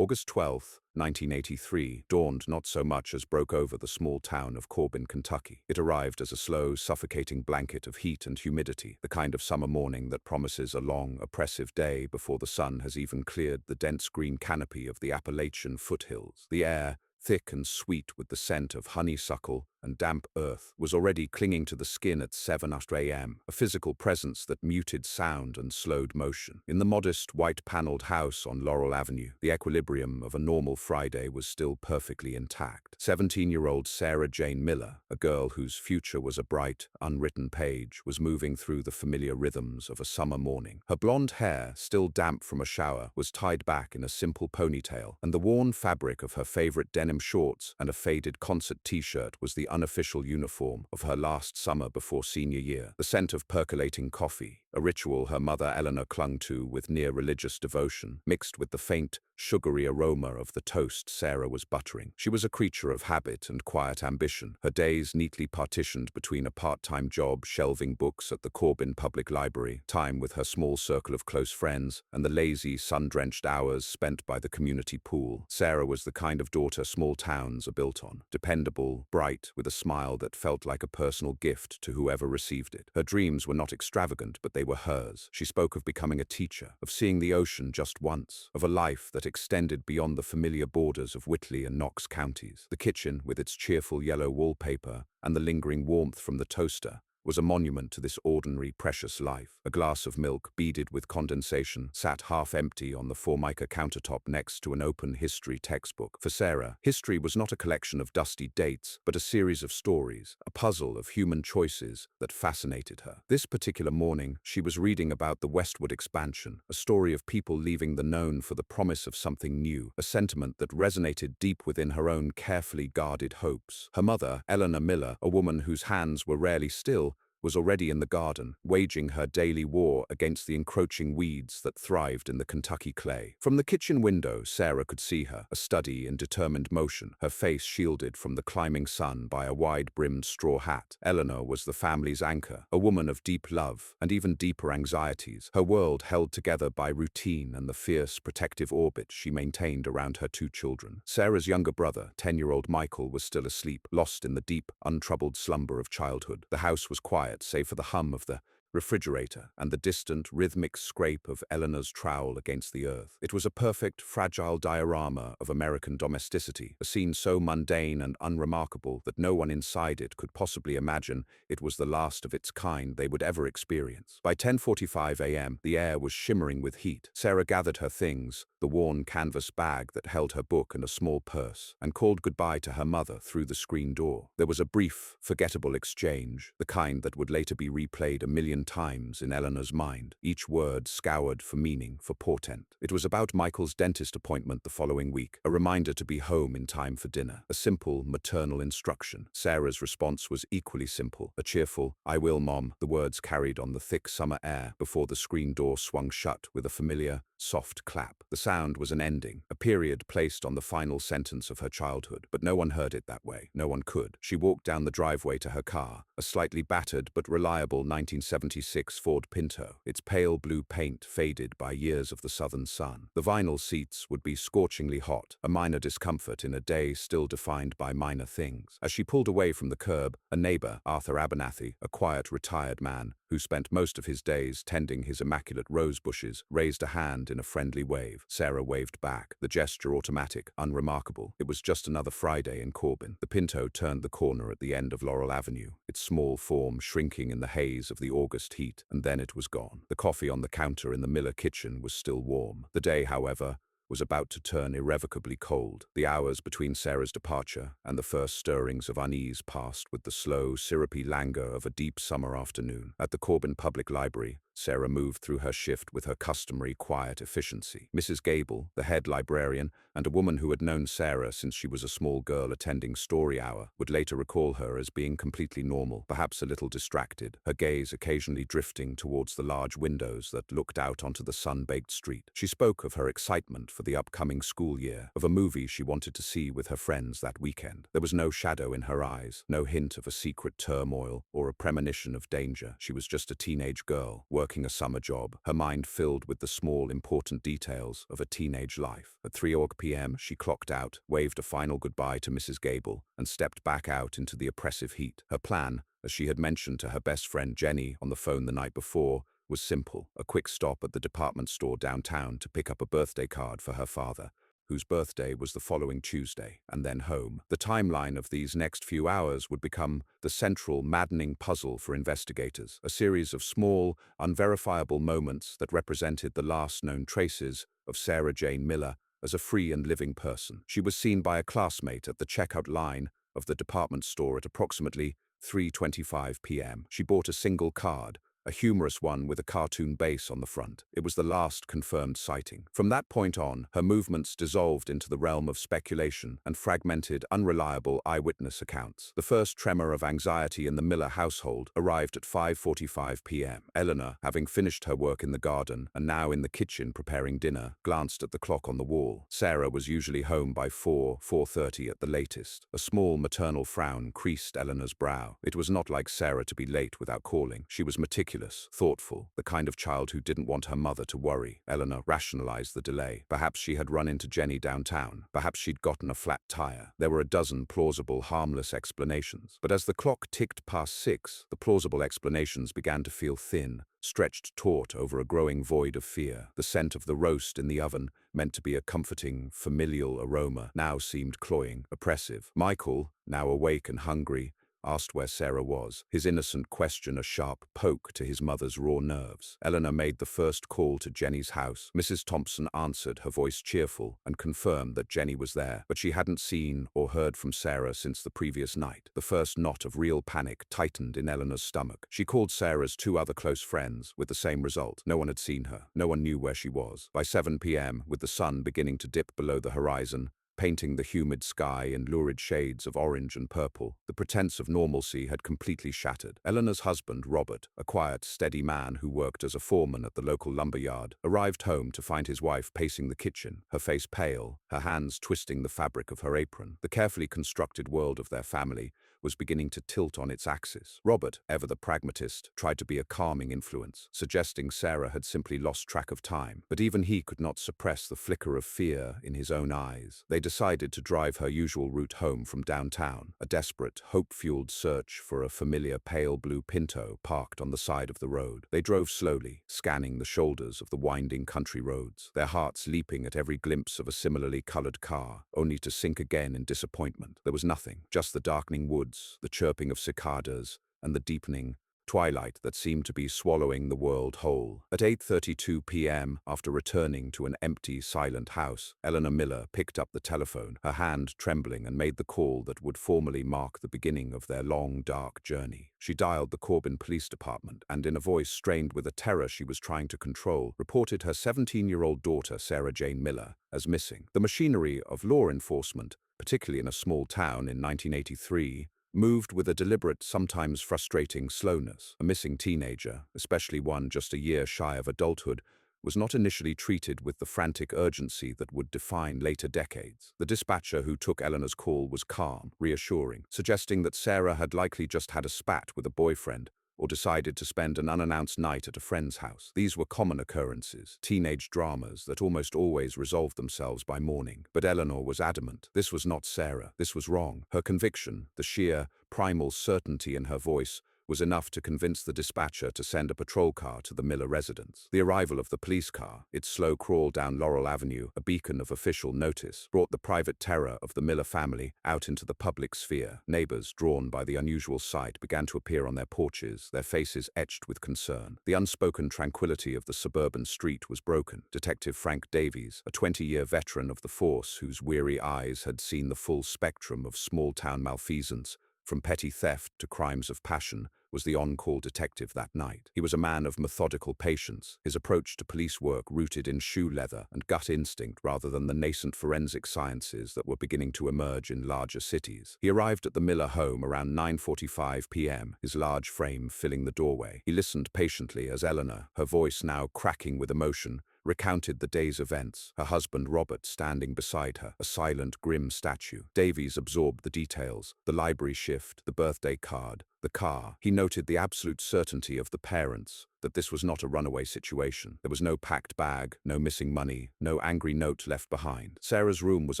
August 12, 1983, dawned not so much as broke over the small town of Corbin, Kentucky. It arrived as a slow, suffocating blanket of heat and humidity, the kind of summer morning that promises a long, oppressive day before the sun has even cleared the dense green canopy of the Appalachian foothills. The air, thick and sweet with the scent of honeysuckle and damp earth, was already clinging to the skin at 7 a.m., a physical presence that muted sound and slowed motion. In the modest, white-paneled house on Laurel Avenue, the equilibrium of a normal Friday was still perfectly intact. 17-year-old Sarah Jane Miller, a girl whose future was a bright, unwritten page, was moving through the familiar rhythms of a summer morning. Her blonde hair, still damp from a shower, was tied back in a simple ponytail, and the worn fabric of her favorite denim shorts and a faded concert t-shirt was the unofficial uniform of her last summer before senior year. The scent of percolating coffee, a ritual her mother Eleanor clung to with near religious devotion, mixed with the faint, sugary aroma of the toast Sarah was buttering. She was a creature of habit and quiet ambition, her days neatly partitioned between a part-time job shelving books at the Corbin Public Library, time with her small circle of close friends, and the lazy, sun-drenched hours spent by the community pool. Sarah was the kind of daughter small towns are built on, dependable, bright, with a smile that felt like a personal gift to whoever received it. Her dreams were not extravagant, but they were hers. She spoke of becoming a teacher, of seeing the ocean just once, of a life that extended beyond the familiar borders of Whitley and Knox counties. The kitchen, with its cheerful yellow wallpaper and the lingering warmth from the toaster, was a monument to this ordinary, precious life. A glass of milk, beaded with condensation, sat half empty on the formica countertop next to an open history textbook. For Sarah, history was not a collection of dusty dates, but a series of stories, a puzzle of human choices that fascinated her. This particular morning, she was reading about the westward expansion, a story of people leaving the known for the promise of something new, a sentiment that resonated deep within her own carefully guarded hopes. Her mother, Eleanor Miller, a woman whose hands were rarely still, was already in the garden, waging her daily war against the encroaching weeds that thrived in the Kentucky clay. From the kitchen window, Sarah could see her, a study in determined motion, her face shielded from the climbing sun by a wide-brimmed straw hat. Eleanor was the family's anchor, a woman of deep love and even deeper anxieties, her world held together by routine and the fierce, protective orbit she maintained around her two children. Sarah's younger brother, 10-year-old Michael, was still asleep, lost in the deep, untroubled slumber of childhood. The house was quiet, save for the hum of the refrigerator and the distant, rhythmic scrape of Eleanor's trowel against the earth. It was a perfect, fragile diorama of American domesticity, a scene so mundane and unremarkable that no one inside it could possibly imagine it was the last of its kind they would ever experience. By 10:45 a.m., the air was shimmering with heat. Sarah gathered her things, the worn canvas bag that held her book and a small purse, and called goodbye to her mother through the screen door. There was a brief, forgettable exchange, the kind that would later be replayed a million times in Eleanor's mind, each word scoured for meaning, for portent. It was about Michael's dentist appointment the following week, a reminder to be home in time for dinner, a simple maternal instruction. Sarah's response was equally simple, a cheerful, "I will, Mom," the words carried on the thick summer air before the screen door swung shut with a familiar, soft clap. The sound was an ending, a period placed on the final sentence of her childhood, but no one heard it that way. No one could. She walked down the driveway to her car, a slightly battered but reliable 1976 Ford Pinto, its pale blue paint faded by years of the southern sun. The vinyl seats would be scorchingly hot, a minor discomfort in a day still defined by minor things. As she pulled away from the curb, a neighbor, Arthur Abernathy, a quiet, retired man, who spent most of his days tending his immaculate rose bushes, raised a hand in a friendly wave. Sarah waved back, the gesture automatic, unremarkable. It was just another Friday in Corbin. The Pinto turned the corner at the end of Laurel Avenue, its small form shrinking in the haze of the August heat, and then it was gone. The coffee on the counter in the Miller kitchen was still warm. The day, however, was about to turn irrevocably cold. The hours between Sarah's departure and the first stirrings of unease passed with the slow, syrupy languor of a deep summer afternoon. At the Corbin Public Library, Sarah moved through her shift with her customary quiet efficiency. Mrs. Gable, the head librarian, and a woman who had known Sarah since she was a small girl attending story hour, would later recall her as being completely normal, perhaps a little distracted, her gaze occasionally drifting towards the large windows that looked out onto the sun-baked street. She spoke of her excitement for the upcoming school year, of a movie she wanted to see with her friends that weekend. There was no shadow in her eyes, no hint of a secret turmoil or a premonition of danger. She was just a teenage girl, working a summer job, her mind filled with the small, important details of a teenage life. At 3 p.m., she clocked out, waved a final goodbye to Mrs. Gable, and stepped back out into the oppressive heat. Her plan, as she had mentioned to her best friend Jenny on the phone the night before, was simple: a quick stop at the department store downtown to pick up a birthday card for her father, whose birthday was the following Tuesday, and then home. The timeline of these next few hours would become the central, maddening puzzle for investigators, a series of small, unverifiable moments that represented the last known traces of Sarah Jane Miller as a free and living person. She was seen by a classmate at the checkout line of the department store at approximately 3:25 p.m. She bought a single card, a humorous one with a cartoon base on the front. It was the last confirmed sighting. From that point on, her movements dissolved into the realm of speculation and fragmented, unreliable eyewitness accounts. The first tremor of anxiety in the Miller household arrived at 5:45 p.m. Eleanor, having finished her work in the garden and now in the kitchen preparing dinner, glanced at the clock on the wall. Sarah was usually home by 4:30 at the latest. A small maternal frown creased Eleanor's brow. It was not like Sarah to be late without calling. She was meticulous, thoughtful, the kind of child who didn't want her mother to worry. Eleanor rationalized the delay. Perhaps she had run into Jenny downtown. Perhaps she'd gotten a flat tire. There were a dozen plausible, harmless explanations. But as the clock ticked past 6, the plausible explanations began to feel thin, stretched taut over a growing void of fear. The scent of the roast in the oven, meant to be a comforting, familial aroma, now seemed cloying, oppressive. Michael, now awake and hungry, asked where Sarah was, his innocent question a sharp poke to his mother's raw nerves. Eleanor made the first call to Jenny's house. Mrs. Thompson answered, her voice cheerful, and confirmed that Jenny was there, but she hadn't seen or heard from Sarah since the previous night. The first knot of real panic tightened in Eleanor's stomach. She called Sarah's 2 other close friends, with the same result. No one had seen her. No one knew where she was. By 7 p.m., with the sun beginning to dip below the horizon, painting the humid sky in lurid shades of orange and purple, the pretense of normalcy had completely shattered. Eleanor's husband, Robert, a quiet, steady man who worked as a foreman at the local lumber yard, arrived home to find his wife pacing the kitchen, her face pale, her hands twisting the fabric of her apron. The carefully constructed world of their family was beginning to tilt on its axis. Robert, ever the pragmatist, tried to be a calming influence, suggesting Sarah had simply lost track of time, but even he could not suppress the flicker of fear in his own eyes. They decided to drive her usual route home from downtown, a desperate, hope-fueled search for a familiar pale blue Pinto parked on the side of the road. They drove slowly, scanning the shoulders of the winding country roads, their hearts leaping at every glimpse of a similarly colored car, only to sink again in disappointment. There was nothing, just the darkening woods, the chirping of cicadas, and the deepening twilight that seemed to be swallowing the world whole. At 8:32 p.m., after returning to an empty, silent house, Eleanor Miller picked up the telephone, her hand trembling, and made the call that would formally mark the beginning of their long, dark journey. She dialed the Corbin Police Department and, in a voice strained with a terror she was trying to control, reported her 17-year-old daughter, Sarah Jane Miller, as missing. The machinery of law enforcement, particularly in a small town in 1983, moved with a deliberate, sometimes frustrating slowness. A missing teenager, especially one just a year shy of adulthood, was not initially treated with the frantic urgency that would define later decades. The dispatcher who took Eleanor's call was calm, reassuring, suggesting that Sarah had likely just had a spat with a boyfriend or decided to spend an unannounced night at a friend's house. These were common occurrences, teenage dramas that almost always resolved themselves by morning. But Eleanor was adamant. This was not Sarah. This was wrong. Her conviction, the sheer, primal certainty in her voice, was enough to convince the dispatcher to send a patrol car to the Miller residence. The arrival of the police car, its slow crawl down Laurel Avenue, a beacon of official notice, brought the private terror of the Miller family out into the public sphere. Neighbors, drawn by the unusual sight, began to appear on their porches, their faces etched with concern. The unspoken tranquility of the suburban street was broken. Detective Frank Davies, a 20-year veteran of the force whose weary eyes had seen the full spectrum of small-town malfeasance, from petty theft to crimes of passion, was the on-call detective that night. He was a man of methodical patience, his approach to police work rooted in shoe leather and gut instinct rather than the nascent forensic sciences that were beginning to emerge in larger cities. He arrived at the Miller home around 9:45 p.m., his large frame filling the doorway. He listened patiently as Eleanor, her voice now cracking with emotion, recounted the day's events, her husband Robert standing beside her, a silent, grim statue. Davies absorbed the details, the library shift, the birthday card, the car. He noted the absolute certainty of the parents, that this was not a runaway situation. There was no packed bag, no missing money, no angry note left behind. Sarah's room was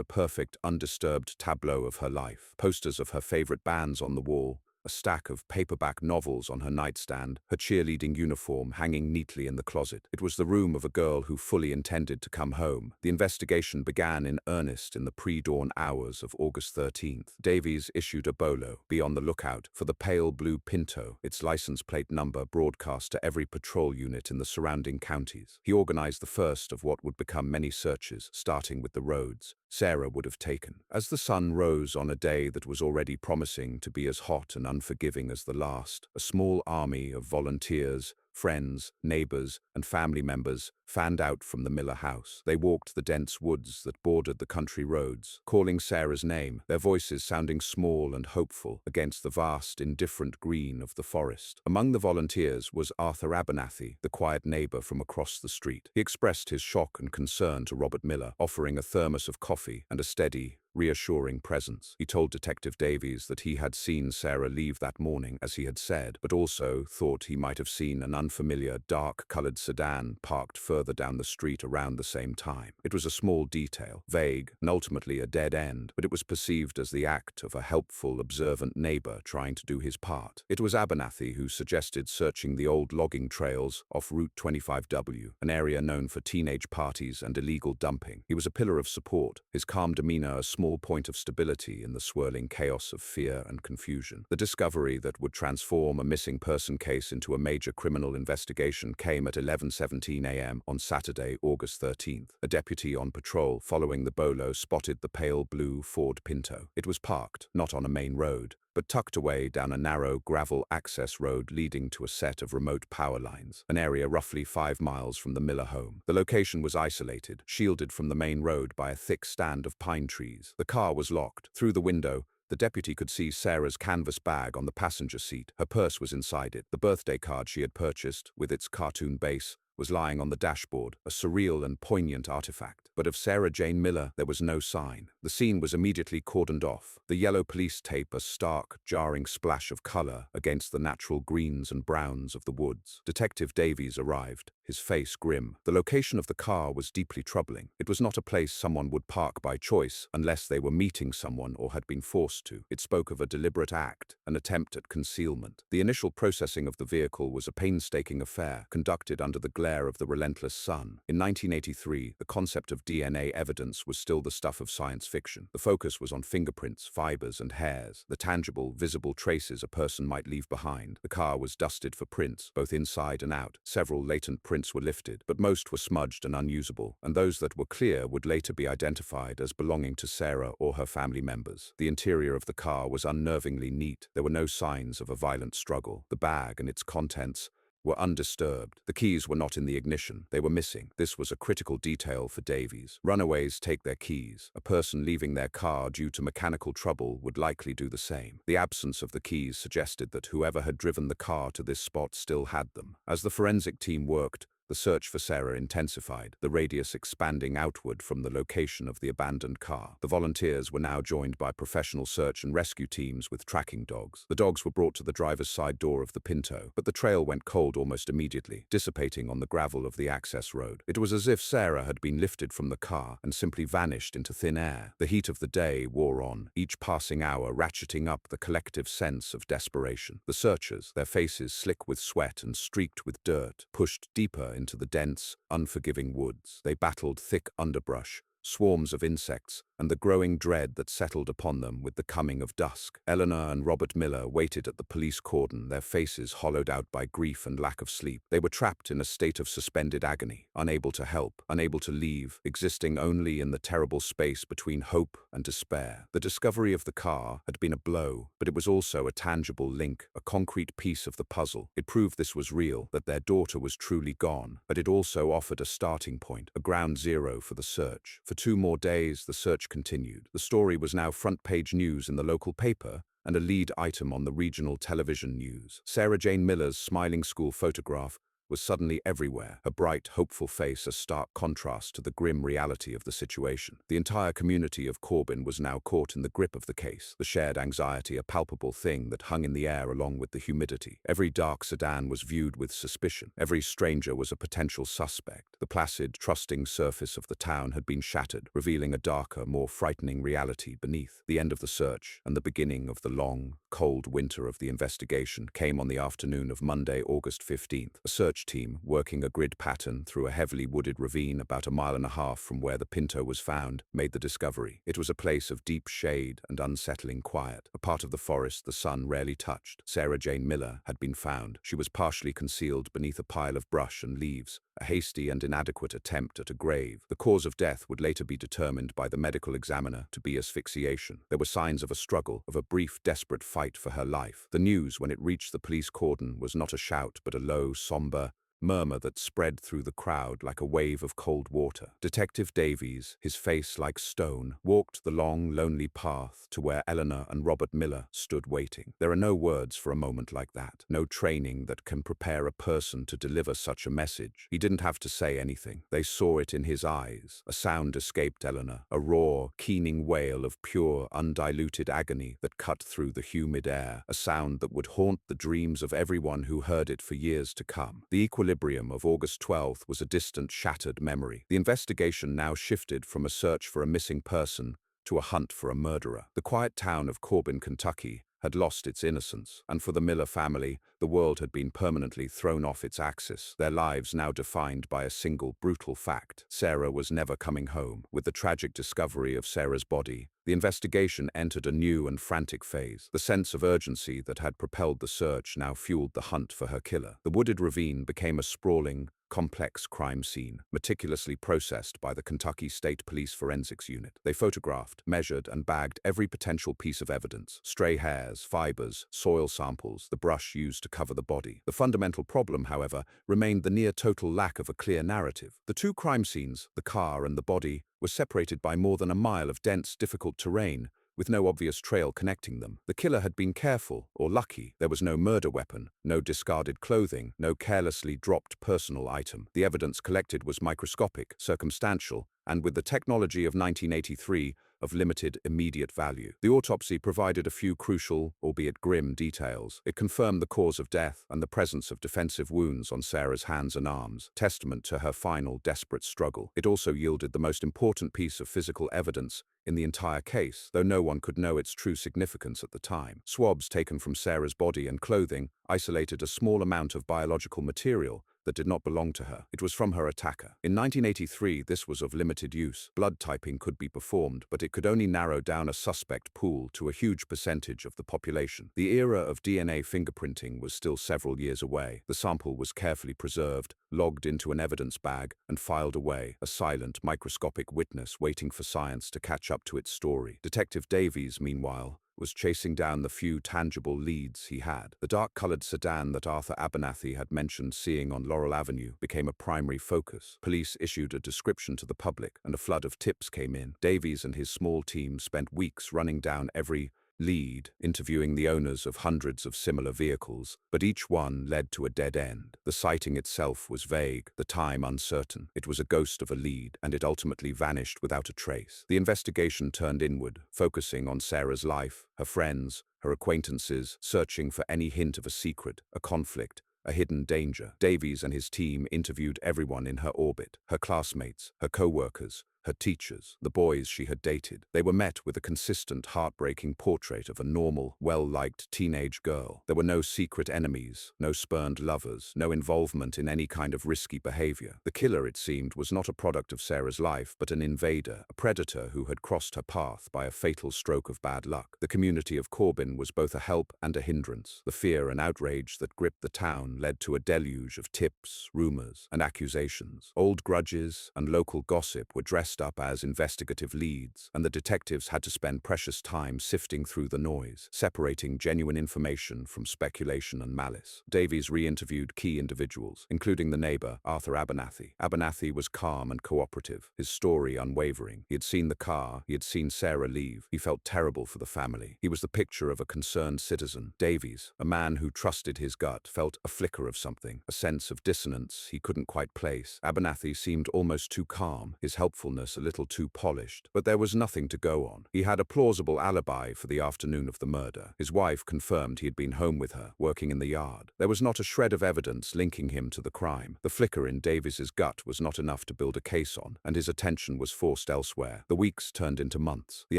a perfect, undisturbed tableau of her life. Posters of her favorite bands on the wall, a stack of paperback novels on her nightstand, her cheerleading uniform hanging neatly in the closet. It was the room of a girl who fully intended to come home. The investigation began in earnest in the pre-dawn hours of August 13th. Davies issued a bolo, "Be on the lookout," for the pale blue Pinto, its license plate number broadcast to every patrol unit in the surrounding counties. He organized the first of what would become many searches, starting with the roads Sarah would have taken. As the sun rose on a day that was already promising to be as hot and unforgiving as the last, a small army of volunteers, friends, neighbors, and family members fanned out from the Miller house. They walked the dense woods that bordered the country roads, calling Sarah's name, their voices sounding small and hopeful against the vast, indifferent green of the forest. Among the volunteers was Arthur Abernathy, the quiet neighbor from across the street. He expressed his shock and concern to Robert Miller, offering a thermos of coffee and a steady, reassuring presence. He told Detective Davies that he had seen Sarah leave that morning, as he had said, but also thought he might have seen an unfamiliar, dark-colored sedan parked further down the street around the same time. It was a small detail, vague, and ultimately a dead end, but it was perceived as the act of a helpful, observant neighbor trying to do his part. It was Abernathy who suggested searching the old logging trails off Route 25W, an area known for teenage parties and illegal dumping. He was a pillar of support, his calm demeanor a small point of stability in the swirling chaos of fear and confusion. The discovery that would transform a missing person case into a major criminal investigation came at 11:17 a.m. on Saturday, August 13th. A deputy on patrol following the bolo spotted the pale blue Ford Pinto. It was parked, not on a main road, but tucked away down a narrow gravel access road leading to a set of remote power lines, an area roughly 5 miles from the Miller home. The location was isolated, shielded from the main road by a thick stand of pine trees. The car was locked. Through the window, the deputy could see Sarah's canvas bag on the passenger seat. Her purse was inside it. The birthday card she had purchased, with its cartoon base, was lying on the dashboard, a surreal and poignant artifact. But of Sarah Jane Miller, there was no sign. The scene was immediately cordoned off, the yellow police tape a stark, jarring splash of color against the natural greens and browns of the woods. Detective Davies arrived, his face grim. The location of the car was deeply troubling. It was not a place someone would park by choice unless they were meeting someone or had been forced to. It spoke of a deliberate act, an attempt at concealment. The initial processing of the vehicle was a painstaking affair, conducted under the glare of the relentless sun. In 1983, the concept of DNA evidence was still the stuff of science fiction. The focus was on fingerprints, fibers, and hairs, the tangible, visible traces a person might leave behind. The car was dusted for prints, both inside and out. Several latent prints were lifted, but most were smudged and unusable, and those that were clear would later be identified as belonging to Sarah or her family members. The interior of the car was unnervingly neat. There were no signs of a violent struggle. The bag and its contents were undisturbed. The keys were not in the ignition. They were missing. This was a critical detail for Davies. Runaways take their keys. A person leaving their car due to mechanical trouble would likely do the same. The absence of the keys suggested that whoever had driven the car to this spot still had them. As the forensic team worked, the search for Sarah intensified, the radius expanding outward from the location of the abandoned car. The volunteers were now joined by professional search and rescue teams with tracking dogs. The dogs were brought to the driver's side door of the Pinto, but the trail went cold almost immediately, dissipating on the gravel of the access road. It was as if Sarah had been lifted from the car and simply vanished into thin air. The heat of the day wore on, each passing hour ratcheting up the collective sense of desperation. The searchers, their faces slick with sweat and streaked with dirt, pushed deeper into the dense, unforgiving woods. They battled thick underbrush, swarms of insects, and the growing dread that settled upon them with the coming of dusk. Eleanor and Robert Miller waited at the police cordon, their faces hollowed out by grief and lack of sleep. They were trapped in a state of suspended agony, unable to help, unable to leave, existing only in the terrible space between hope and despair. The discovery of the car had been a blow, but it was also a tangible link, a concrete piece of the puzzle. It proved this was real, that their daughter was truly gone, but it also offered a starting point, a ground zero for the search. For 2 more days, the search continued. The story was now front-page news in the local paper and a lead item on the regional television news. Sarah Jane Miller's smiling school photograph was suddenly everywhere, her bright, hopeful face a stark contrast to the grim reality of the situation. The entire community of Corbin was now caught in the grip of the case, the shared anxiety a palpable thing that hung in the air along with the humidity. Every dark sedan was viewed with suspicion. Every stranger was a potential suspect. The placid, trusting surface of the town had been shattered, revealing a darker, more frightening reality beneath. The end of the search and the beginning of the long, cold winter of the investigation came on the afternoon of Monday, August 15th. A search team, working a grid pattern through a heavily wooded ravine about a mile and a half from where the Pinto was found, made the discovery. It was a place of deep shade and unsettling quiet, a part of the forest the sun rarely touched. Sarah Jane Miller had been found. She was partially concealed beneath a pile of brush and leaves, a hasty and inadequate attempt at a grave. The cause of death would later be determined by the medical examiner to be asphyxiation. There were signs of a struggle, of a brief, desperate fight for her life. The news, when it reached the police cordon, was not a shout but a low, somber murmur that spread through the crowd like a wave of cold water. Detective Davies, his face like stone, walked the long, lonely path to where Eleanor and Robert Miller stood waiting. There are no words for a moment like that, no training that can prepare a person to deliver such a message. He didn't have to say anything. They saw it in his eyes. A sound escaped Eleanor, a raw, keening wail of pure, undiluted agony that cut through the humid air, a sound that would haunt the dreams of everyone who heard it for years to come. The equilibrium of August 12th was a distant, shattered memory. The investigation now shifted from a search for a missing person to a hunt for a murderer. The quiet town of Corbin, Kentucky, had lost its innocence, and for the Miller family, the world had been permanently thrown off its axis, their lives now defined by a single brutal fact. Sarah was never coming home. With the tragic discovery of Sarah's body, the investigation entered a new and frantic phase. The sense of urgency that had propelled the search now fueled the hunt for her killer. The wooded ravine became a sprawling, complex crime scene, meticulously processed by the Kentucky State Police Forensics Unit. They photographed, measured, and bagged every potential piece of evidence: stray hairs, fibers, soil samples, the brush used to cover the body. The fundamental problem, however, remained the near-total lack of a clear narrative. The two crime scenes, the car and the body, were separated by more than a mile of dense, difficult terrain, with no obvious trail connecting them. The killer had been careful, or lucky. There was no murder weapon, no discarded clothing, no carelessly dropped personal item. The evidence collected was microscopic, circumstantial, and with the technology of 1983, of limited immediate value. The autopsy provided a few crucial, albeit grim, details. It confirmed the cause of death and the presence of defensive wounds on Sarah's hands and arms, testament to her final, desperate struggle. It also yielded the most important piece of physical evidence in the entire case, though no one could know its true significance at the time. Swabs taken from Sarah's body and clothing isolated a small amount of biological material that did not belong to her. It was from her attacker. In 1983, this was of limited use. Blood typing could be performed, but it could only narrow down a suspect pool to a huge percentage of the population. The era of DNA fingerprinting was still several years away. The sample was carefully preserved, logged into an evidence bag, and filed away, a silent, microscopic witness waiting for science to catch up to its story. Detective Davies, meanwhile, was chasing down the few tangible leads he had. The dark-colored sedan that Arthur Abernathy had mentioned seeing on Laurel Avenue became a primary focus. Police issued a description to the public, and a flood of tips came in. Davies and his small team spent weeks running down every lead, interviewing the owners of hundreds of similar vehicles, but each one led to a dead end. The sighting itself was vague, the time uncertain. It was a ghost of a lead, and it ultimately vanished without a trace. The investigation turned inward, focusing on Sarah's life, her friends, her acquaintances, searching for any hint of a secret, a conflict, a hidden danger. Davies and his team interviewed everyone in her orbit, her classmates, her co-workers, her teachers, the boys she had dated. They were met with a consistent, heartbreaking portrait of a normal, well-liked teenage girl. There were no secret enemies, no spurned lovers, no involvement in any kind of risky behavior. The killer, it seemed, was not a product of Sarah's life, but an invader, a predator who had crossed her path by a fatal stroke of bad luck. The community of Corbin was both a help and a hindrance. The fear and outrage that gripped the town led to a deluge of tips, rumors, and accusations. Old grudges and local gossip were dressed dressed up as investigative leads, and the detectives had to spend precious time sifting through the noise, separating genuine information from speculation and malice. Davies re-interviewed key individuals, including the neighbor, Arthur Abernathy. Abernathy was calm and cooperative, his story unwavering. He had seen the car, he had seen Sarah leave. He felt terrible for the family. He was the picture of a concerned citizen. Davies, a man who trusted his gut, felt a flicker of something, a sense of dissonance he couldn't quite place. Abernathy seemed almost too calm, his helpfulness a little too polished. But there was nothing to go on. He had a plausible alibi for the afternoon of the murder. His wife confirmed he had been home with her, working in the yard. There was not a shred of evidence linking him to the crime. The flicker in Davies's gut was not enough to build a case on, and his attention was forced elsewhere. The weeks turned into months. The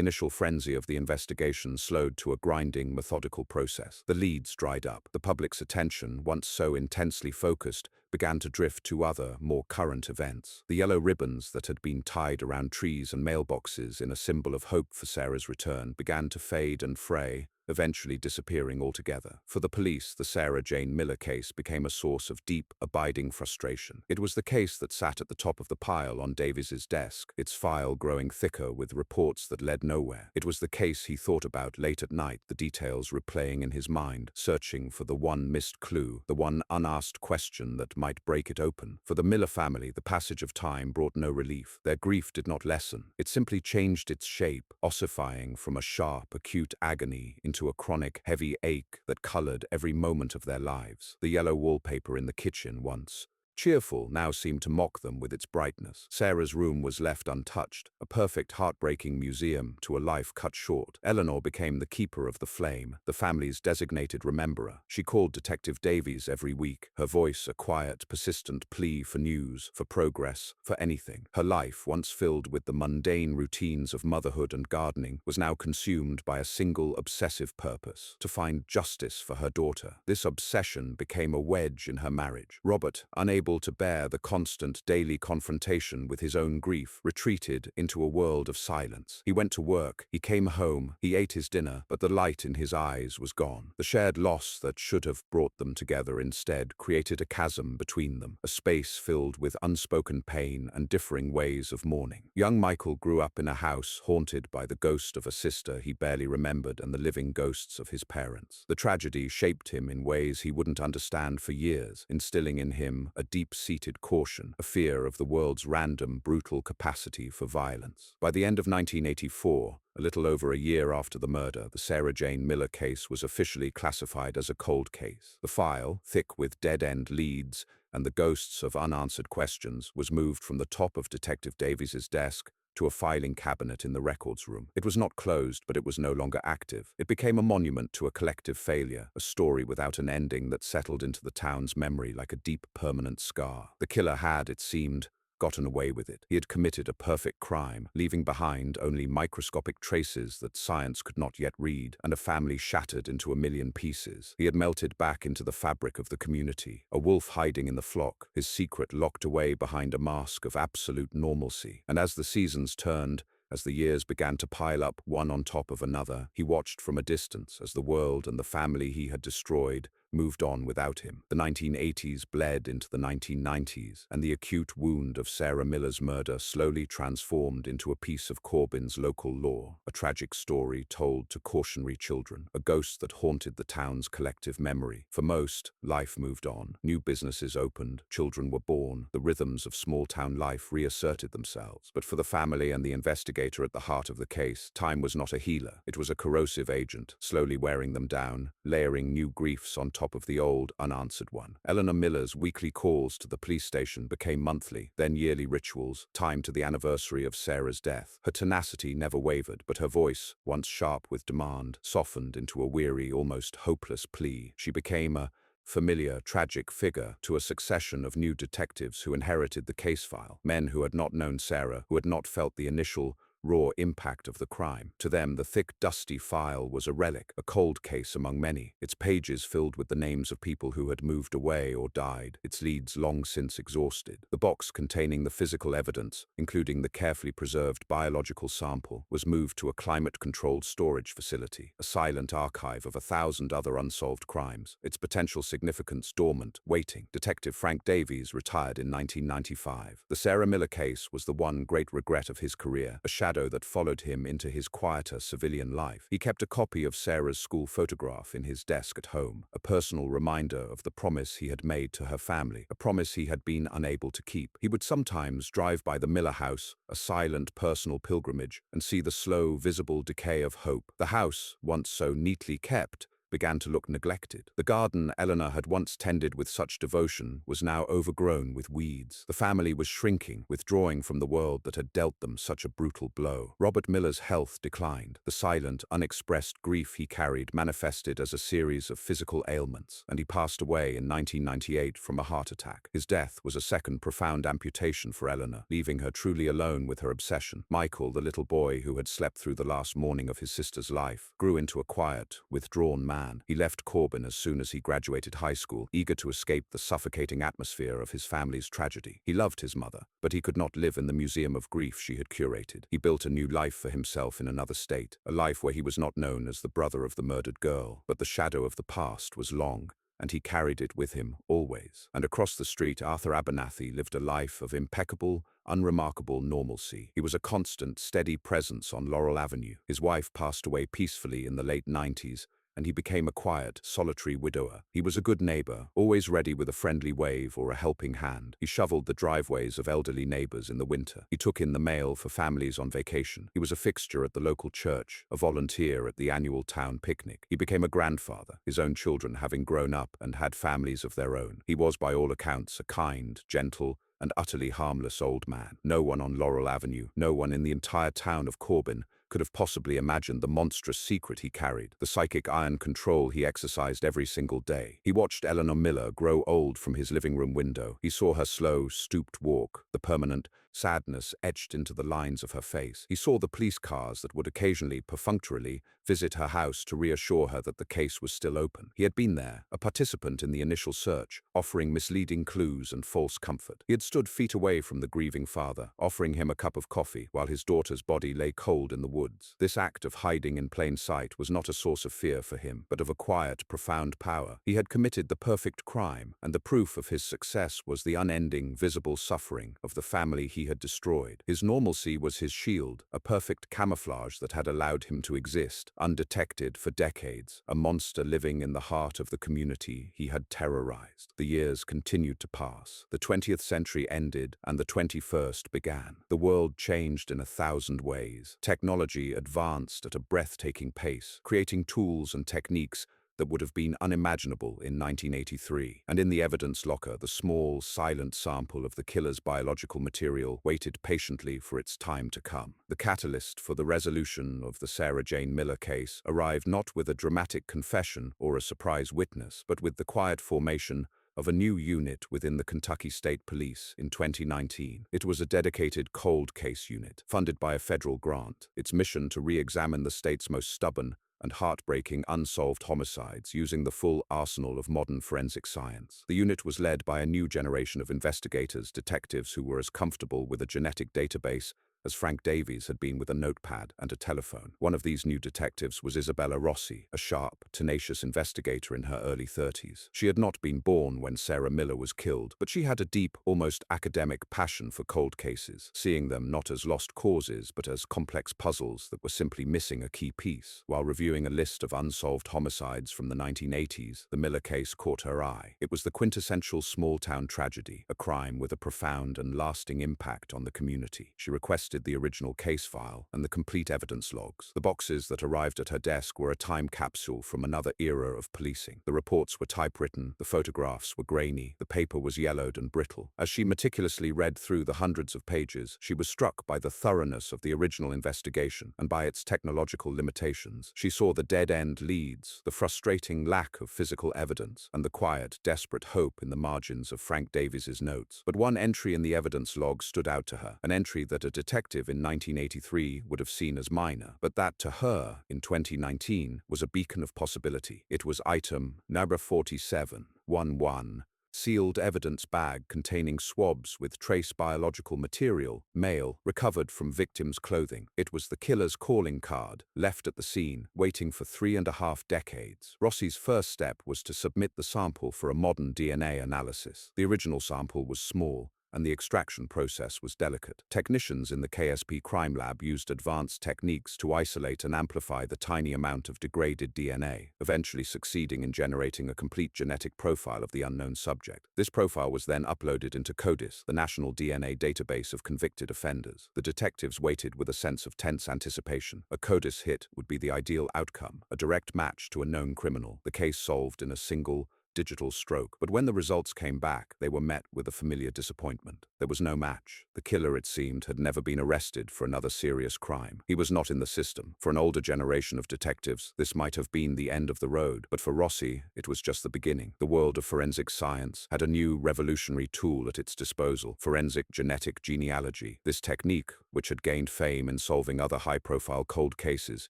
initial frenzy of the investigation slowed to a grinding, methodical process. The leads dried up. The public's attention, once so intensely focused, began to drift to other, more current events. The yellow ribbons that had been tied around trees and mailboxes in a symbol of hope for Sarah's return began to fade and fray, eventually disappearing altogether. For the police, the Sarah Jane Miller case became a source of deep, abiding frustration. It was the case that sat at the top of the pile on Davies's desk, its file growing thicker with reports that led nowhere. It was the case he thought about late at night, the details replaying in his mind, searching for the one missed clue, the one unasked question that might break it open. For the Miller family, the passage of time brought no relief. Their grief did not lessen. It simply changed its shape, ossifying from a sharp, acute agony into a chronic, heavy ache that colored every moment of their lives. The yellow wallpaper in the kitchen, once cheerful, now seemed to mock them with its brightness. Sarah's room was left untouched, a perfect heartbreaking museum to a life cut short. Eleanor became the keeper of the flame, the family's designated rememberer. She called Detective Davies every week, her voice a quiet, persistent plea for news, for progress, for anything. Her life, once filled with the mundane routines of motherhood and gardening, was now consumed by a single obsessive purpose: to find justice for her daughter. This obsession became a wedge in her marriage. Robert, unable to bear the constant daily confrontation with his own grief, retreated into a world of silence. He went to work, he came home, he ate his dinner, but the light in his eyes was gone. The shared loss that should have brought them together instead created a chasm between them, a space filled with unspoken pain and differing ways of mourning. Young Michael grew up in a house haunted by the ghost of a sister he barely remembered and the living ghosts of his parents. The tragedy shaped him in ways he wouldn't understand for years, instilling in him a deep-seated caution, a fear of the world's random, brutal capacity for violence. By the end of 1984, a little over a year after the murder, the Sarah Jane Miller case was officially classified as a cold case. The file, thick with dead-end leads and the ghosts of unanswered questions, was moved from the top of Detective Davies's desk to a filing cabinet in the records room. It was not closed, but it was no longer active. It became a monument to a collective failure, a story without an ending that settled into the town's memory like a deep, permanent scar. The killer had, it seemed, gotten away with it. He had committed a perfect crime, leaving behind only microscopic traces that science could not yet read, and a family shattered into a million pieces. He had melted back into the fabric of the community, a wolf hiding in the flock, his secret locked away behind a mask of absolute normalcy. And as the seasons turned, as the years began to pile up one on top of another, he watched from a distance as the world and the family he had destroyed moved on without him. The 1980s bled into the 1990s, and the acute wound of Sarah Miller's murder slowly transformed into a piece of Corbin's local lore, a tragic story told to cautionary children, a ghost that haunted the town's collective memory. For most, life moved on. New businesses opened, children were born, the rhythms of small-town life reasserted themselves. But for the family and the investigator at the heart of the case, time was not a healer. It was a corrosive agent, slowly wearing them down, layering new griefs on top of the old, unanswered one. Eleanor Miller's weekly calls to the police station became monthly, then yearly rituals, timed to the anniversary of Sarah's death. Her tenacity never wavered, but her voice, once sharp with demand, softened into a weary, almost hopeless plea. She became a familiar, tragic figure to a succession of new detectives who inherited the case file, men who had not known Sarah, who had not felt the initial raw impact of the crime. To them, the thick, dusty file was a relic, a cold case among many, its pages filled with the names of people who had moved away or died, its leads long since exhausted. The box containing the physical evidence, including the carefully preserved biological sample, was moved to a climate-controlled storage facility, a silent archive of 1,000 other unsolved crimes, its potential significance dormant, waiting. Detective Frank Davies retired in 1995. The Sarah Miller case was the one great regret of his career, a shadow that followed him into his quieter civilian life. He kept a copy of Sarah's school photograph in his desk at home, a personal reminder of the promise he had made to her family, a promise he had been unable to keep. He would sometimes drive by the Miller house, a silent personal pilgrimage, and see the slow, visible decay of hope. The house, once so neatly kept, began to look neglected. The garden Eleanor had once tended with such devotion was now overgrown with weeds. The family was shrinking, withdrawing from the world that had dealt them such a brutal blow. Robert Miller's health declined. The silent, unexpressed grief he carried manifested as a series of physical ailments, and he passed away in 1998 from a heart attack. His death was a second profound amputation for Eleanor, leaving her truly alone with her obsession. Michael, the little boy who had slept through the last morning of his sister's life, grew into a quiet, withdrawn man. He left Corbin as soon as he graduated high school, eager to escape the suffocating atmosphere of his family's tragedy. He loved his mother, but he could not live in the museum of grief she had curated. He built a new life for himself in another state, a life where he was not known as the brother of the murdered girl, but the shadow of the past was long, and he carried it with him always. And across the street, Arthur Abernathy lived a life of impeccable, unremarkable normalcy. He was a constant, steady presence on Laurel Avenue. His wife passed away peacefully in the late 90s, and he became a quiet, solitary widower. He was a good neighbor, always ready with a friendly wave or a helping hand. He shoveled the driveways of elderly neighbors in the winter. He took in the mail for families on vacation. He was a fixture at the local church, a volunteer at the annual town picnic. He became a grandfather, his own children having grown up and had families of their own. He was, by all accounts, a kind, gentle, and utterly harmless old man. No one on Laurel Avenue, no one in the entire town of Corbin, could have possibly imagined the monstrous secret he carried, the psychic iron control he exercised every single day. He watched Eleanor Miller grow old from his living room window. He saw her slow, stooped walk, the permanent sadness etched into the lines of her face. He saw the police cars that would occasionally, perfunctorily, visit her house to reassure her that the case was still open. He had been there, a participant in the initial search, offering misleading clues and false comfort. He had stood feet away from the grieving father, offering him a cup of coffee while his daughter's body lay cold in the woods. This act of hiding in plain sight was not a source of fear for him, but of a quiet, profound power. He had committed the perfect crime, and the proof of his success was the unending, visible suffering of the family he had destroyed. His normalcy was his shield, a perfect camouflage that had allowed him to exist, undetected for decades, a monster living in the heart of the community he had terrorized. The years continued to pass. The 20th century ended, and the 21st began. The world changed in 1,000 ways. Technology advanced at a breathtaking pace, creating tools and techniques that would have been unimaginable in 1983. And in the evidence locker, the small, silent sample of the killer's biological material waited patiently for its time to come. The catalyst for the resolution of the Sarah Jane Miller case arrived not with a dramatic confession or a surprise witness, but with the quiet formation of a new unit within the Kentucky State Police in 2019. It was a dedicated cold case unit, funded by a federal grant. Its mission to re-examine the state's most stubborn and heartbreaking unsolved homicides using the full arsenal of modern forensic science. The unit was led by a new generation of investigators, detectives who were as comfortable with a genetic database as Frank Davies had been with a notepad and a telephone. One of these new detectives was Isabella Rossi, a sharp, tenacious investigator in her early 30s. She had not been born when Sarah Miller was killed, but she had a deep, almost academic passion for cold cases, seeing them not as lost causes but as complex puzzles that were simply missing a key piece. While reviewing a list of unsolved homicides from the 1980s, the Miller case caught her eye. It was the quintessential small-town tragedy, a crime with a profound and lasting impact on the community. She requested the original case file and the complete evidence logs. The boxes that arrived at her desk were a time capsule from another era of policing. The reports were typewritten, the photographs were grainy, the paper was yellowed and brittle. As she meticulously read through the hundreds of pages, she was struck by the thoroughness of the original investigation and by its technological limitations. She saw the dead-end leads, the frustrating lack of physical evidence, and the quiet, desperate hope in the margins of Frank Davies's notes. But one entry in the evidence log stood out to her, an entry that a detective detective in 1983 would have seen as minor, but that to her, in 2019, was a beacon of possibility. It was item number 4711, sealed evidence bag containing swabs with trace biological material, male, recovered from victim's clothing. It was the killer's calling card, left at the scene, waiting for 3.5 decades. Rossi's first step was to submit the sample for a modern DNA analysis. The original sample was small, and the extraction process was delicate. Technicians in the KSP crime lab used advanced techniques to isolate and amplify the tiny amount of degraded DNA, eventually succeeding in generating a complete genetic profile of the unknown subject. This profile was then uploaded into CODIS, the national DNA database of convicted offenders. The detectives waited with a sense of tense anticipation. A CODIS hit would be the ideal outcome, a direct match to a known criminal, the case solved in a single, digital stroke. But when the results came back, they were met with a familiar disappointment. There was no match. The killer, it seemed, had never been arrested for another serious crime. He was not in the system. For an older generation of detectives, this might have been the end of the road, but for Rossi, it was just the beginning. The world of forensic science had a new revolutionary tool at its disposal: forensic genetic genealogy. This technique, which had gained fame in solving other high-profile cold cases,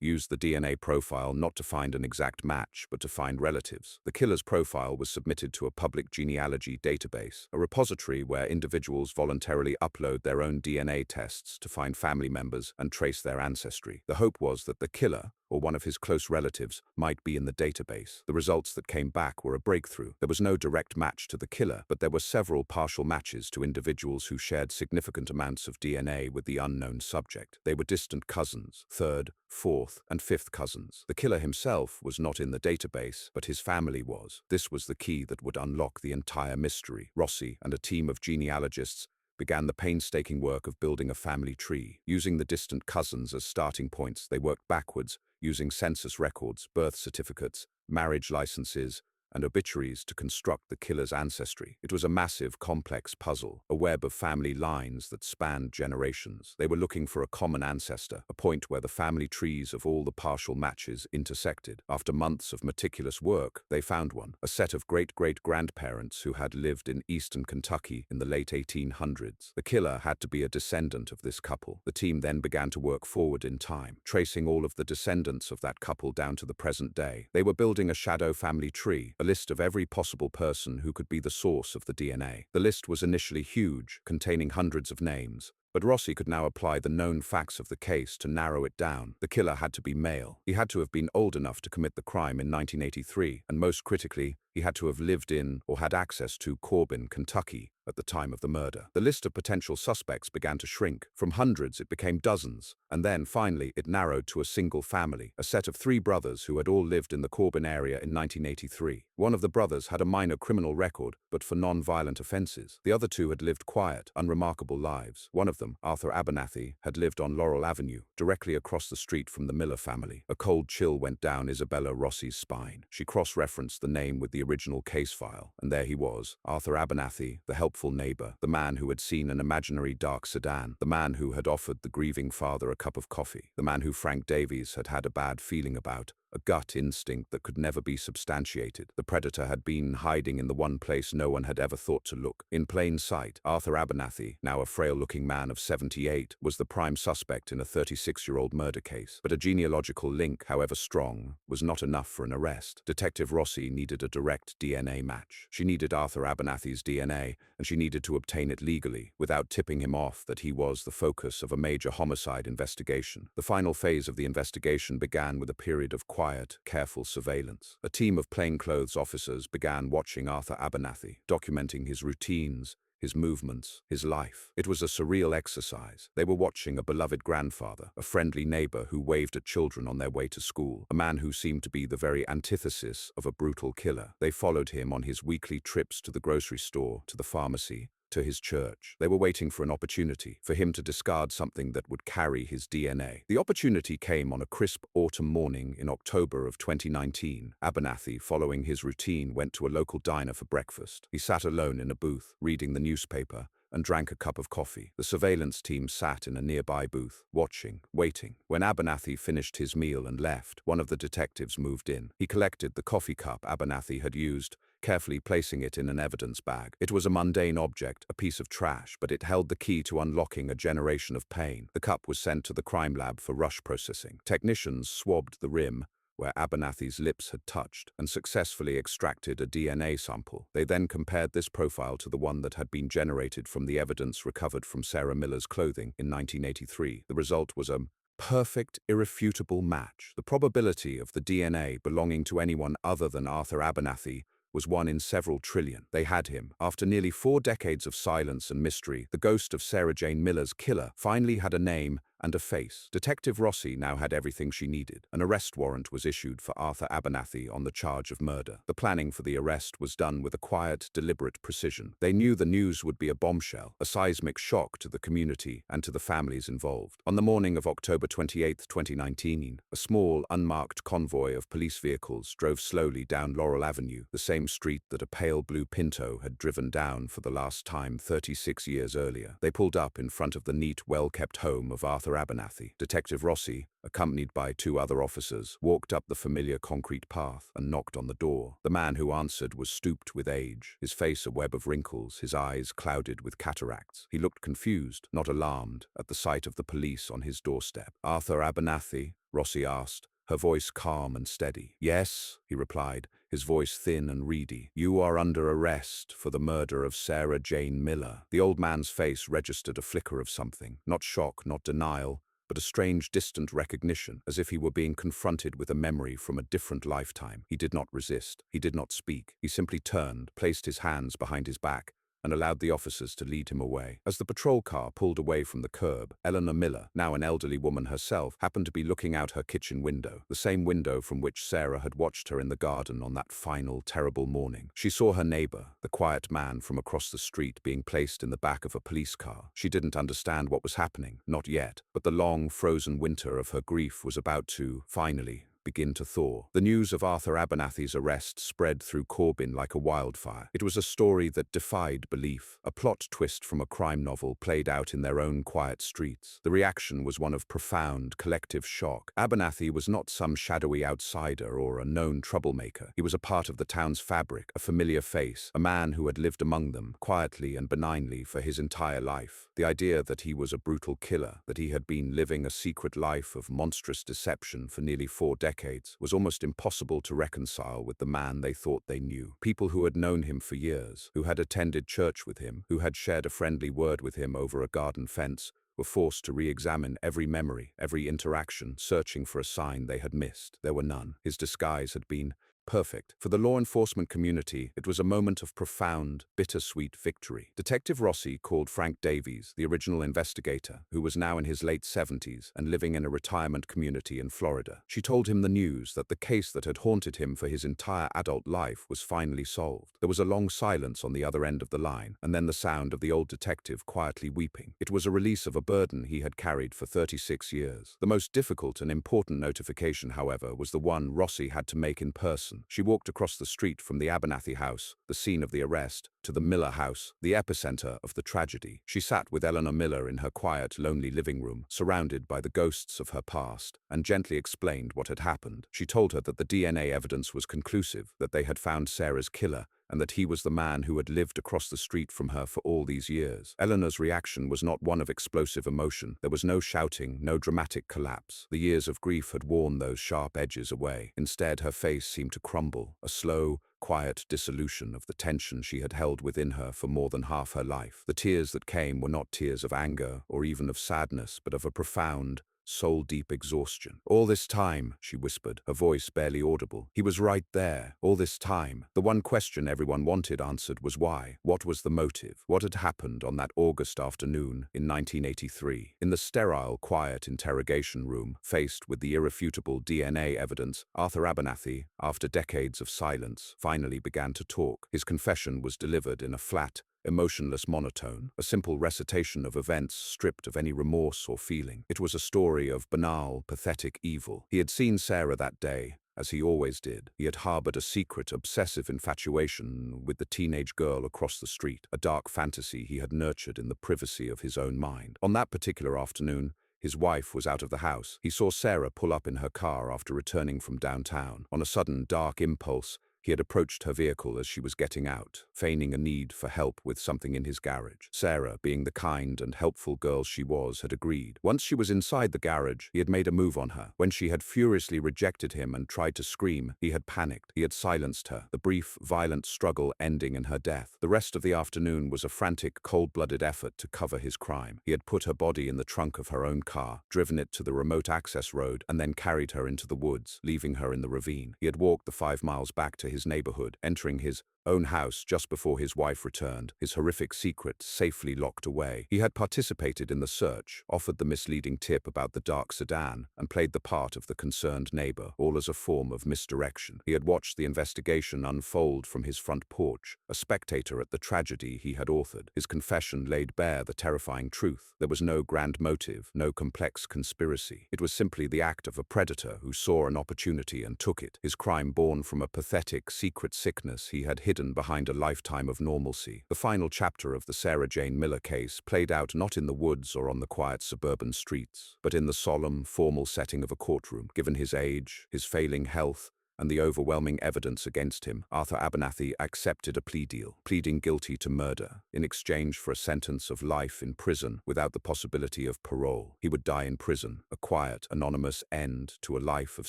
used the DNA profile not to find an exact match, but to find relatives. The killer's profile was submitted to a public genealogy database, a repository where individuals voluntarily upload their own DNA tests to find family members and trace their ancestry. The hope was that the killer, or one of his close relatives, might be in the database. The results that came back were a breakthrough. There was no direct match to the killer, but there were several partial matches to individuals who shared significant amounts of DNA with the unknown subject. They were distant cousins, third, fourth, and fifth cousins. The killer himself was not in the database, but his family was. This was the key that would unlock the entire mystery. Rossi and a team of genealogists began the painstaking work of building a family tree. Using the distant cousins as starting points, they worked backwards, using census records, birth certificates, marriage licenses, and obituaries to construct the killer's ancestry. It was a massive, complex puzzle, a web of family lines that spanned generations. They were looking for a common ancestor, a point where the family trees of all the partial matches intersected. After months of meticulous work, they found one, a set of great-great-grandparents who had lived in eastern Kentucky in the late 1800s. The killer had to be a descendant of this couple. The team then began to work forward in time, tracing all of the descendants of that couple down to the present day. They were building a shadow family tree, a list of every possible person who could be the source of the DNA. The list was initially huge, containing hundreds of names, but Rossi could now apply the known facts of the case to narrow it down. The killer had to be male. He had to have been old enough to commit the crime in 1983, and most critically, he had to have lived in or had access to Corbin, Kentucky, at the time of the murder. The list of potential suspects began to shrink. From hundreds, it became dozens, and then, finally, it narrowed to a single family, a set of 3 brothers who had all lived in the Corbin area in 1983. One of the brothers had a minor criminal record, but for non-violent offenses. The other 2 had lived quiet, unremarkable lives. One of them, Arthur Abernathy, had lived on Laurel Avenue, directly across the street from the Miller family. A cold chill went down Isabella Rossi's spine. She cross-referenced the name with the original case file, and there he was, Arthur Abernathy, the helpful neighbor, the man who had seen an imaginary dark sedan, the man who had offered the grieving father a cup of coffee, the man who Frank Davies had had a bad feeling about, a gut instinct that could never be substantiated. The predator had been hiding in the one place no one had ever thought to look. In plain sight, Arthur Abernathy, now a frail-looking man of 78, was the prime suspect in a 36-year-old murder case. But a genealogical link, however strong, was not enough for an arrest. Detective Rossi needed a direct DNA match. She needed Arthur Abernathy's DNA, and she needed to obtain it legally, without tipping him off that he was the focus of a major homicide investigation. The final phase of the investigation began with a period of quiet, careful surveillance. A team of plainclothes officers began watching Arthur Abernathy, documenting his routines, his movements, his life. It was a surreal exercise. They were watching a beloved grandfather, a friendly neighbor who waved at children on their way to school, a man who seemed to be the very antithesis of a brutal killer. They followed him on his weekly trips to the grocery store, to the pharmacy, to his church. They were waiting for an opportunity, for him to discard something that would carry his DNA. The opportunity came on a crisp autumn morning in October of 2019. Abernathy, following his routine, went to a local diner for breakfast. He sat alone in a booth, reading the newspaper, and drank a cup of coffee. The surveillance team sat in a nearby booth, watching, waiting. When Abernathy finished his meal and left, one of the detectives moved in. He collected the coffee cup Abernathy had used, carefully placing it in an evidence bag. It was a mundane object, a piece of trash, but it held the key to unlocking a generation of pain. The cup was sent to the crime lab for rush processing. Technicians swabbed the rim, where Abernathy's lips had touched, and successfully extracted a DNA sample. They then compared this profile to the one that had been generated from the evidence recovered from Sarah Miller's clothing in 1983. The result was a perfect, irrefutable match. The probability of the DNA belonging to anyone other than Arthur Abernathy was 1 in several trillion. They had him. After nearly 4 decades of silence and mystery, the ghost of Sarah Jane Miller's killer finally had a name and a face. Detective Rossi now had everything she needed. An arrest warrant was issued for Arthur Abernathy on the charge of murder. The planning for the arrest was done with a quiet, deliberate precision. They knew the news would be a bombshell, a seismic shock to the community and to the families involved. On the morning of October 28, 2019, a small, unmarked convoy of police vehicles drove slowly down Laurel Avenue, the same street that a pale blue Pinto had driven down for the last time 36 years earlier. They pulled up in front of the neat, well-kept home of Arthur Abernathy. Detective Rossi, accompanied by 2 other officers, walked up the familiar concrete path and knocked on the door. The man who answered was stooped with age, his face a web of wrinkles, his eyes clouded with cataracts. He looked confused, not alarmed, at the sight of the police on his doorstep. "Arthur Abernathy?" Rossi asked, her voice calm and steady. "Yes," he replied, his voice thin and reedy. "You are under arrest for the murder of Sarah Jane Miller." The old man's face registered a flicker of something, not shock, not denial, but a strange, distant recognition, as if he were being confronted with a memory from a different lifetime. He did not resist. He did not speak. He simply turned, placed his hands behind his back, and allowed the officers to lead him away. As the patrol car pulled away from the curb, Eleanor Miller, now an elderly woman herself, happened to be looking out her kitchen window, the same window from which Sarah had watched her in the garden on that final, terrible morning. She saw her neighbor, the quiet man from across the street, being placed in the back of a police car. She didn't understand what was happening, not yet, but the long, frozen winter of her grief was about to, finally, begin to thaw. The news of Arthur Abernathy's arrest spread through Corbin like a wildfire. It was a story that defied belief, a plot twist from a crime novel played out in their own quiet streets. The reaction was one of profound, collective shock. Abernathy was not some shadowy outsider or a known troublemaker. He was a part of the town's fabric, a familiar face, a man who had lived among them, quietly and benignly, for his entire life. The idea that he was a brutal killer, that he had been living a secret life of monstrous deception for nearly 4 decades, was almost impossible to reconcile with the man they thought they knew. People who had known him for years, who had attended church with him, who had shared a friendly word with him over a garden fence, were forced to re-examine every memory, every interaction, searching for a sign they had missed. There were none. His disguise had been perfect. For the law enforcement community, it was a moment of profound, bittersweet victory. Detective Rossi called Frank Davies, the original investigator, who was now in his late 70s and living in a retirement community in Florida. She told him the news that the case that had haunted him for his entire adult life was finally solved. There was a long silence on the other end of the line, and then the sound of the old detective quietly weeping. It was a release of a burden he had carried for 36 years. The most difficult and important notification, however, was the one Rossi had to make in person. She walked across the street from the Abernathy house, the scene of the arrest, to the Miller house, the epicenter of the tragedy. She sat with Eleanor Miller in her quiet, lonely living room, surrounded by the ghosts of her past, and gently explained what had happened. She told her that the DNA evidence was conclusive, that they had found Sarah's killer, and that he was the man who had lived across the street from her for all these years. Eleanor's reaction was not one of explosive emotion. There was no shouting, no dramatic collapse. The years of grief had worn those sharp edges away. Instead, her face seemed to crumble, a slow, quiet dissolution of the tension she had held within her for more than half her life. The tears that came were not tears of anger or even of sadness, but of a profound, soul-deep exhaustion. "All this time," she whispered, her voice barely audible. "He was right there. All this time." The one question everyone wanted answered was why. What was the motive? What had happened on that August afternoon in 1983? In the sterile, quiet interrogation room, faced with the irrefutable DNA evidence, Arthur Abernathy, after decades of silence, finally began to talk. His confession was delivered in a flat, emotionless monotone, a simple recitation of events stripped of any remorse or feeling. It was a story of banal, pathetic evil. He had seen Sarah that day, as he always did. He had harbored a secret, obsessive infatuation with the teenage girl across the street, a dark fantasy he had nurtured in the privacy of his own mind. On that particular afternoon, his wife was out of the house. He saw Sarah pull up in her car after returning from downtown. On a sudden, dark impulse, He had approached her vehicle as she was getting out, feigning a need for help with something in his garage. Sarah, being the kind and helpful girl she was, had agreed. Once she was inside the garage, he had made a move on her. When she had furiously rejected him and tried to scream, he had panicked. He had silenced her, the brief, violent struggle ending in her death. The rest of the afternoon was a frantic, cold-blooded effort to cover his crime. He had put her body in the trunk of her own car, driven it to the remote access road, and then carried her into the woods, leaving her in the ravine. He had walked the 5 miles back to his neighborhood, entering his own house just before his wife returned, his horrific secret safely locked away. He had participated in the search, offered the misleading tip about the dark sedan, and played the part of the concerned neighbor, all as a form of misdirection. He had watched the investigation unfold from his front porch, a spectator at the tragedy he had authored. His confession laid bare the terrifying truth. There was no grand motive, no complex conspiracy. It was simply the act of a predator who saw an opportunity and took it, his crime born from a pathetic, secret sickness he had hidden behind a lifetime of normalcy. The final chapter of the Sarah Jane Miller case played out not in the woods or on the quiet suburban streets, but in the solemn, formal setting of a courtroom. Given his age, his failing health, and the overwhelming evidence against him, Arthur Abernathy accepted a plea deal, pleading guilty to murder, in exchange for a sentence of life in prison without the possibility of parole. He would die in prison, a quiet, anonymous end to a life of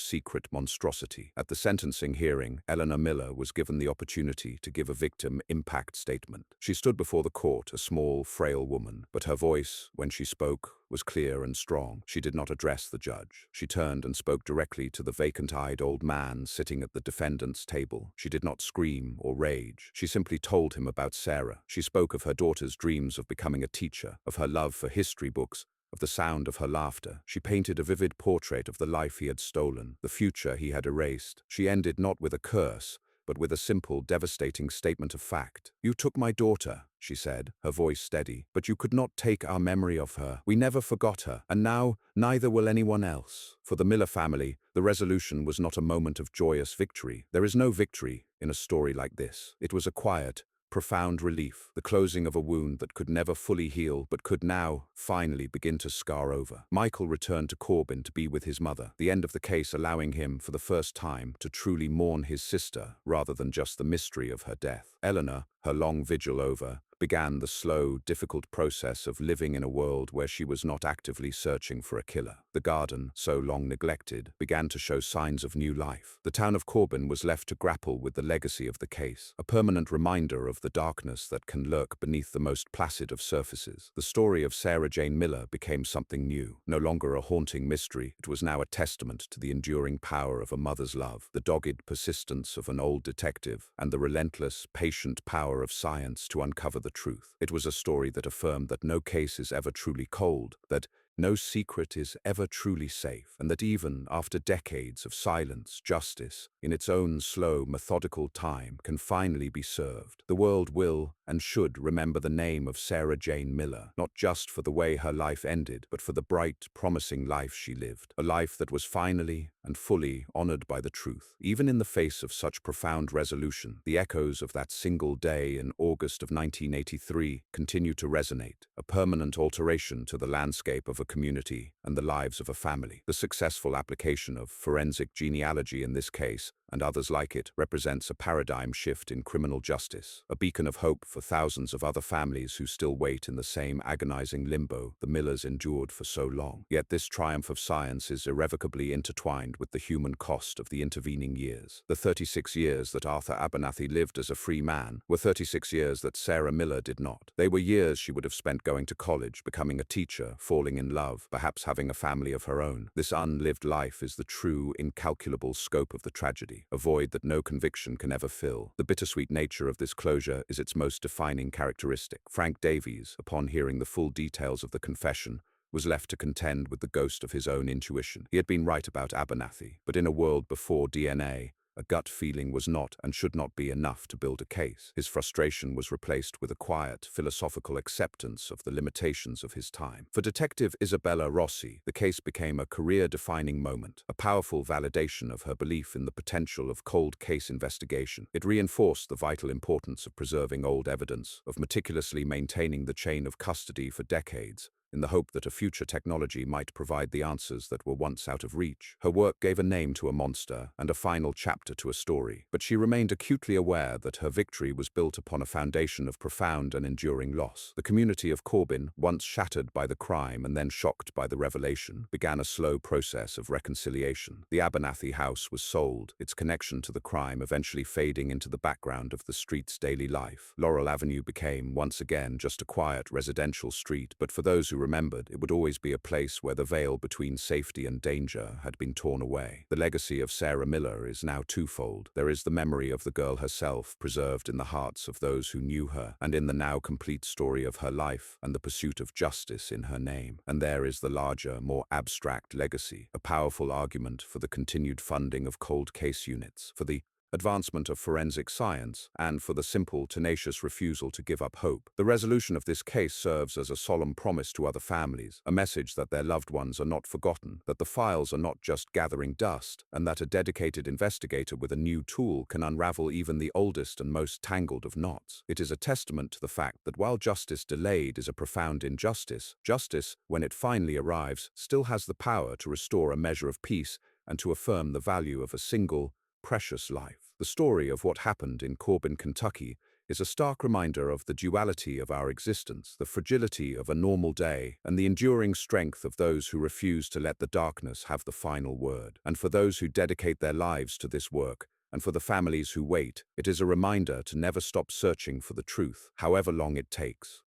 secret monstrosity. At the sentencing hearing, Eleanor Miller was given the opportunity to give a victim impact statement. She stood before the court, a small, frail woman, but her voice, when she spoke, was clear and strong. She did not address the judge. She turned and spoke directly to the vacant-eyed old man sitting at the defendant's table. She did not scream or rage. She simply told him about Sarah. She spoke of her daughter's dreams of becoming a teacher, of her love for history books, of the sound of her laughter. She painted a vivid portrait of the life he had stolen, the future he had erased. She ended not with a curse, but with a simple, devastating statement of fact. "You took my daughter," she said, her voice steady, "but you could not take our memory of her. We never forgot her, and now neither will anyone else." For the Miller family, the resolution was not a moment of joyous victory. There is no victory in a story like this. It was a quiet, profound relief, the closing of a wound that could never fully heal but could now, finally, begin to scar over. Michael returned to Corbin to be with his mother, the end of the case allowing him, for the first time, to truly mourn his sister rather than just the mystery of her death. Eleanor, her long vigil over, began the slow, difficult process of living in a world where she was not actively searching for a killer. The garden, so long neglected, began to show signs of new life. The town of Corbin was left to grapple with the legacy of the case, a permanent reminder of the darkness that can lurk beneath the most placid of surfaces. The story of Sarah Jane Miller became something new. No longer a haunting mystery, it was now a testament to the enduring power of a mother's love, the dogged persistence of an old detective, and the relentless, patient power of science to uncover the truth. It was a story that affirmed that no case is ever truly cold, that no secret is ever truly safe, and that even after decades of silence, justice, in its own slow, methodical time, can finally be served. The world will and should remember the name of Sarah Jane Miller, not just for the way her life ended, but for the bright, promising life she lived, a life that was finally and fully honored by the truth. Even in the face of such profound resolution, the echoes of that single day in August of 1983 continue to resonate, a permanent alteration to the landscape of a community and the lives of a family. The successful application of forensic genealogy in this case, and others like it, represents a paradigm shift in criminal justice, a beacon of hope for thousands of other families who still wait in the same agonizing limbo the Millers endured for so long. Yet this triumph of science is irrevocably intertwined with the human cost of the intervening years. The 36 years that Arthur Abernathy lived as a free man were 36 years that Sarah Miller did not. They were years she would have spent going to college, becoming a teacher, falling in love, perhaps having a family of her own. This unlived life is the true, incalculable scope of the tragedy, a void that no conviction can ever fill. The bittersweet nature of this closure is its most defining characteristic. Frank Davies, upon hearing the full details of the confession, was left to contend with the ghost of his own intuition. He had been right about Abernathy, but in a world before DNA, a gut feeling was not and should not be enough to build a case. His frustration was replaced with a quiet, philosophical acceptance of the limitations of his time. For Detective Isabella Rossi, the case became a career-defining moment, a powerful validation of her belief in the potential of cold case investigation. It reinforced the vital importance of preserving old evidence, of meticulously maintaining the chain of custody for decades, in the hope that a future technology might provide the answers that were once out of reach. Her work gave a name to a monster and a final chapter to a story, but she remained acutely aware that her victory was built upon a foundation of profound and enduring loss. The community of Corbin, once shattered by the crime and then shocked by the revelation, began a slow process of reconciliation. The Abernathy house was sold, its connection to the crime eventually fading into the background of the street's daily life. Laurel Avenue became, once again, just a quiet residential street, but for those who remembered, it would always be a place where the veil between safety and danger had been torn away. The legacy of Sarah Miller is now twofold. There is the memory of the girl herself, preserved in the hearts of those who knew her, and in the now complete story of her life and the pursuit of justice in her name. And there is the larger, more abstract legacy, a powerful argument for the continued funding of cold case units, for the advancement of forensic science, and for the simple, tenacious refusal to give up hope. The resolution of this case serves as a solemn promise to other families, a message that their loved ones are not forgotten, that the files are not just gathering dust, and that a dedicated investigator with a new tool can unravel even the oldest and most tangled of knots. It is a testament to the fact that while justice delayed is a profound injustice, justice, when it finally arrives, still has the power to restore a measure of peace and to affirm the value of a single, precious life. The story of what happened in Corbin, Kentucky, is a stark reminder of the duality of our existence, the fragility of a normal day, and the enduring strength of those who refuse to let the darkness have the final word. And for those who dedicate their lives to this work, and for the families who wait, it is a reminder to never stop searching for the truth, however long it takes.